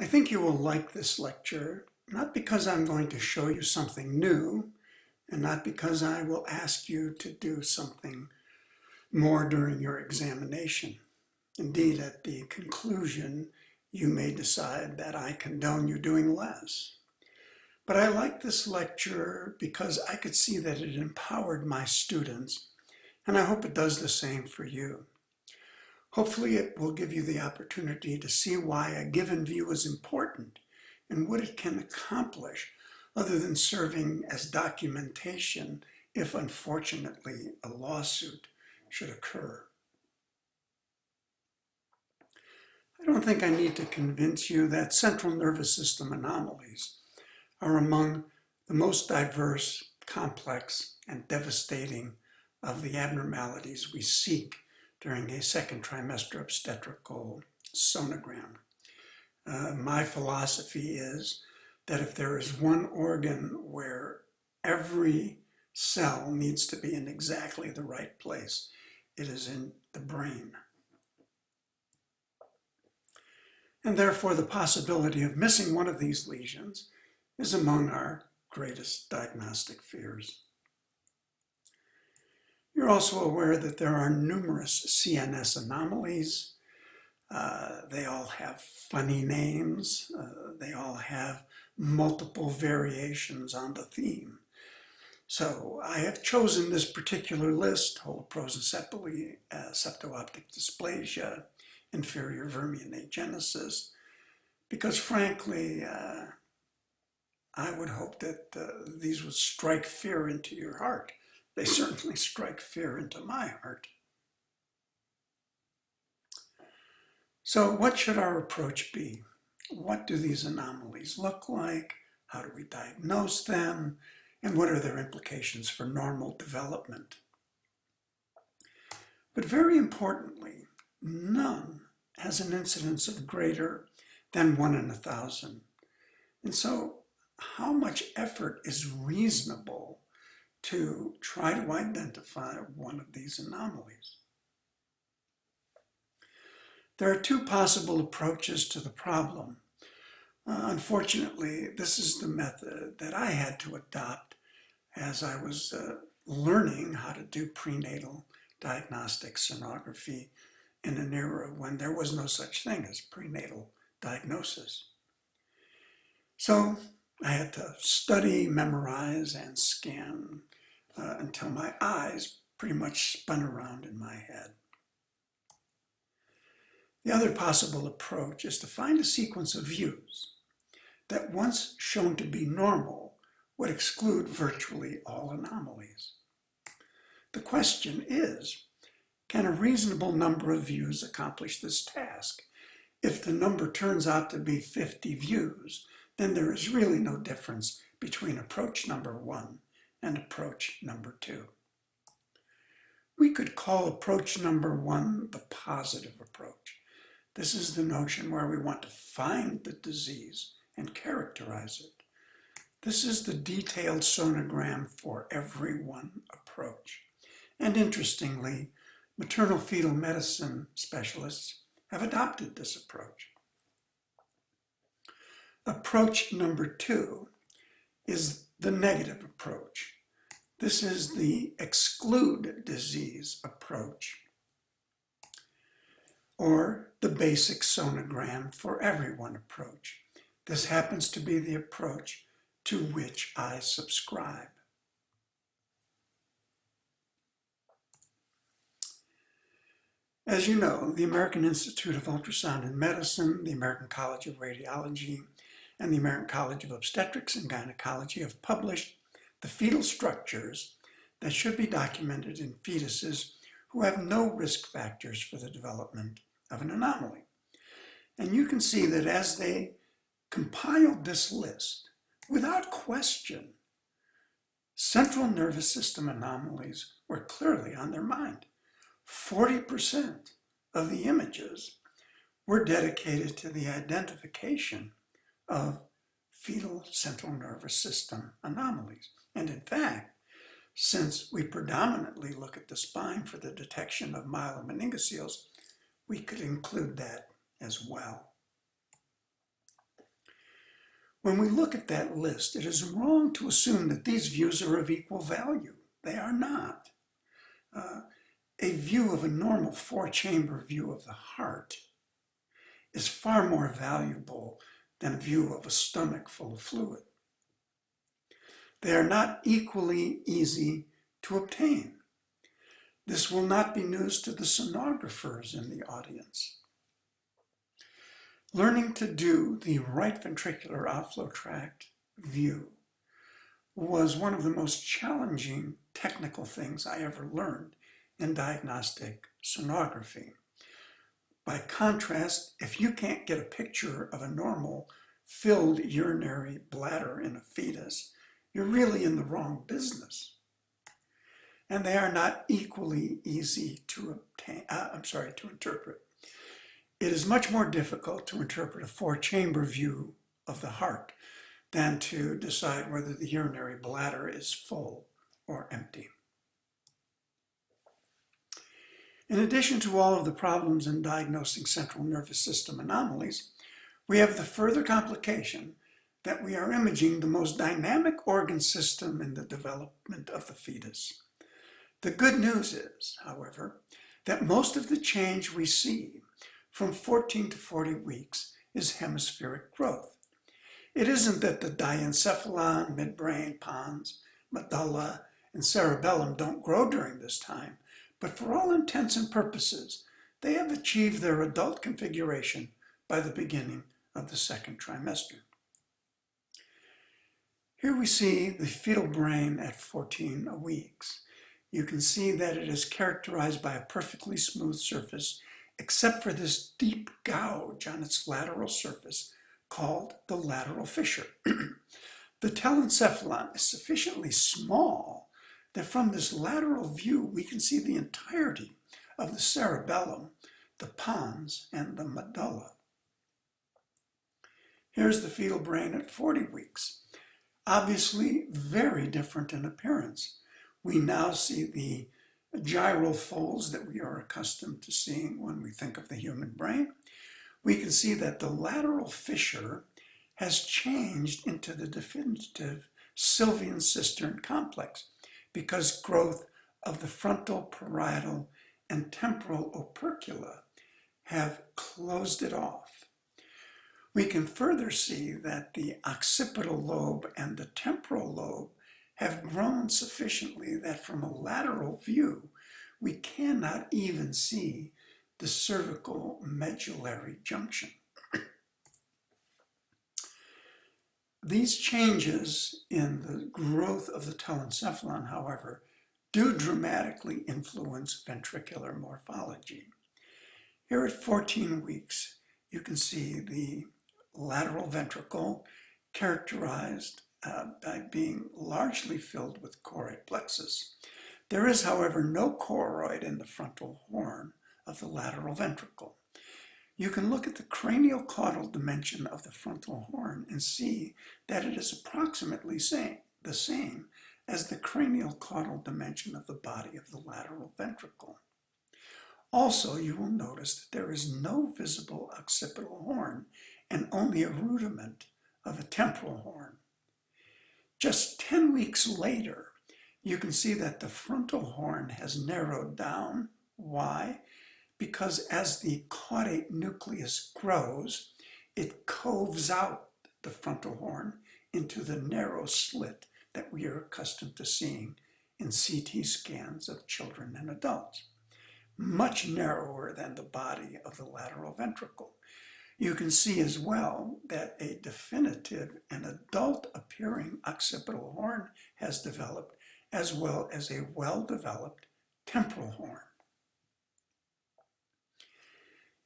I think you will like this lecture, not because I'm going to show you something new, and not because I will ask you to do something more during your examination. Indeed, at the conclusion, you may decide that I condone you doing less. But I like this lecture because I could see that it empowered my students, and I hope it does the same for you. Hopefully it will give you the opportunity to see why a given view is important and what it can accomplish other than serving as documentation if unfortunately a lawsuit should occur. I don't think I need to convince you that central nervous system anomalies are among the most diverse, complex, and devastating of the abnormalities we seek during a second trimester obstetrical sonogram. My philosophy is that if there is one organ where every cell needs to be in exactly the right place, it is in the brain. And therefore, the possibility of missing one of these lesions is among our greatest diagnostic fears. You're also aware that there are numerous CNS anomalies. They all have funny names. They all have multiple variations on the theme. So I have chosen this particular list: holoprosencephaly, septo-optic dysplasia, inferior vermionagenesis, because frankly, I would hope that these would strike fear into your heart. They certainly strike fear into my heart. So what should our approach be? What do these anomalies look like? How do we diagnose them? And what are their implications for normal development? But very importantly, none has an incidence of greater than 1 in 1,000. And so how much effort is reasonable to try to identify one of these anomalies? There are two possible approaches to the problem. Unfortunately, this is the method that I had to adopt as I was learning how to do prenatal diagnostic sonography in an era when there was no such thing as prenatal diagnosis. So I had to study, memorize, and scan until my eyes pretty much spun around in my head. The other possible approach is to find a sequence of views that, once shown to be normal, would exclude virtually all anomalies. The question is, can a reasonable number of views accomplish this task? If the number turns out to be 50 views, then there is really no difference between approach number 1 and approach number 2. We could call approach number 1 the positive approach. This is the notion where we want to find the disease and characterize it. This is the detailed sonogram for every one approach. And interestingly, maternal fetal medicine specialists have adopted this approach. Approach number 2 is the negative approach. This is the exclude disease approach, or the basic sonogram for everyone approach. This happens to be the approach to which I subscribe. As you know, the American Institute of Ultrasound and Medicine, the American College of Radiology, and the American College of Obstetrics and Gynecology have published the fetal structures that should be documented in fetuses who have no risk factors for the development of an anomaly. And you can see that as they compiled this list, without question, central nervous system anomalies were clearly on their mind. 40% of the images were dedicated to the identification of fetal central nervous system anomalies. And in fact, since we predominantly look at the spine for the detection of myelomeningoceles, we could include that as well. When we look at that list, it is wrong to assume that these views are of equal value. They are not. A view of a normal four-chamber view of the heart is far more valuable than a view of a stomach full of fluid. They are not equally easy to obtain. This will not be news to the sonographers in the audience. Learning to do the right ventricular outflow tract view was one of the most challenging technical things I ever learned in diagnostic sonography. By contrast, if you can't get a picture of a normal filled urinary bladder in a fetus, you're really in the wrong business. And they are not equally easy to interpret. It is much more difficult to interpret a four-chamber view of the heart than to decide whether the urinary bladder is full or empty. In addition to all of the problems in diagnosing central nervous system anomalies, we have the further complication that we are imaging the most dynamic organ system in the development of the fetus. The good news is, however, that most of the change we see from 14 to 40 weeks is hemispheric growth. It isn't that the diencephalon, midbrain, pons, medulla, and cerebellum don't grow during this time, but for all intents and purposes, they have achieved their adult configuration by the beginning of the second trimester. Here we see the fetal brain at 14 weeks. You can see that it is characterized by a perfectly smooth surface, except for this deep gouge on its lateral surface called the lateral fissure. The telencephalon is sufficiently small that from this lateral view we can see the entirety of the cerebellum, the pons, and the medulla. Here's the fetal brain at 40 weeks. Obviously very different in appearance. We now see the gyral folds that we are accustomed to seeing when we think of the human brain. We can see that the lateral fissure has changed into the definitive Sylvian cistern complex because growth of the frontal, parietal, and temporal opercula have closed it off. We can further see that the occipital lobe and the temporal lobe have grown sufficiently that from a lateral view, we cannot even see the cervical medullary junction. These changes in the growth of the telencephalon, however, do dramatically influence ventricular morphology. Here at 14 weeks, you can see the lateral ventricle characterized by being largely filled with choroid plexus. There is, however, no choroid in the frontal horn of the lateral ventricle. You can look at the cranial caudal dimension of the frontal horn and see that it is approximately the same as the cranial caudal dimension of the body of the lateral ventricle. Also, you will notice that there is no visible occipital horn and only a rudiment of a temporal horn. Just 10 weeks later, you can see that the frontal horn has narrowed down. Why? Because as the caudate nucleus grows, it coves out the frontal horn into the narrow slit that we are accustomed to seeing in CT scans of children and adults, much narrower than the body of the lateral ventricle. You can see as well that a definitive and adult-appearing occipital horn has developed, as well as a well-developed temporal horn.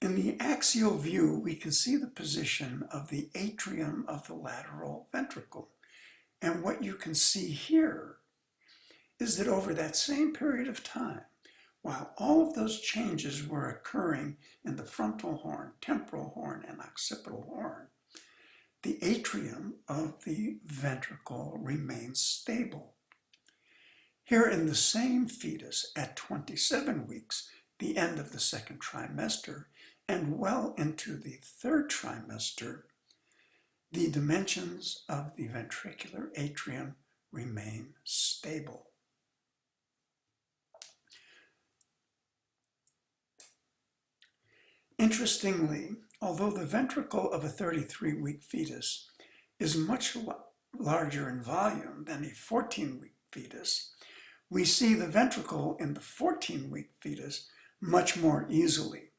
In the axial view, we can see the position of the atrium of the lateral ventricle. And what you can see here is that over that same period of time, while all of those changes were occurring in the frontal horn, temporal horn, and occipital horn, the atrium of the ventricle remains stable. Here in the same fetus at 27 weeks, the end of the second trimester, and well into the third trimester, the dimensions of the ventricular atrium remain stable. Interestingly, although the ventricle of a 33-week fetus is much larger in volume than a 14-week fetus, we see the ventricle in the 14-week fetus much more easily.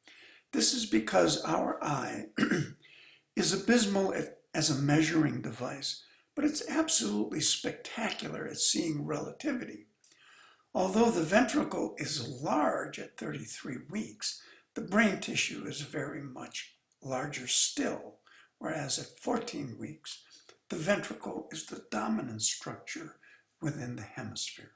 This is because our eye is abysmal as a measuring device, but it's absolutely spectacular at seeing relativity. Although the ventricle is large at 33 weeks, the brain tissue is very much larger still, whereas at 14 weeks, the ventricle is the dominant structure within the hemisphere.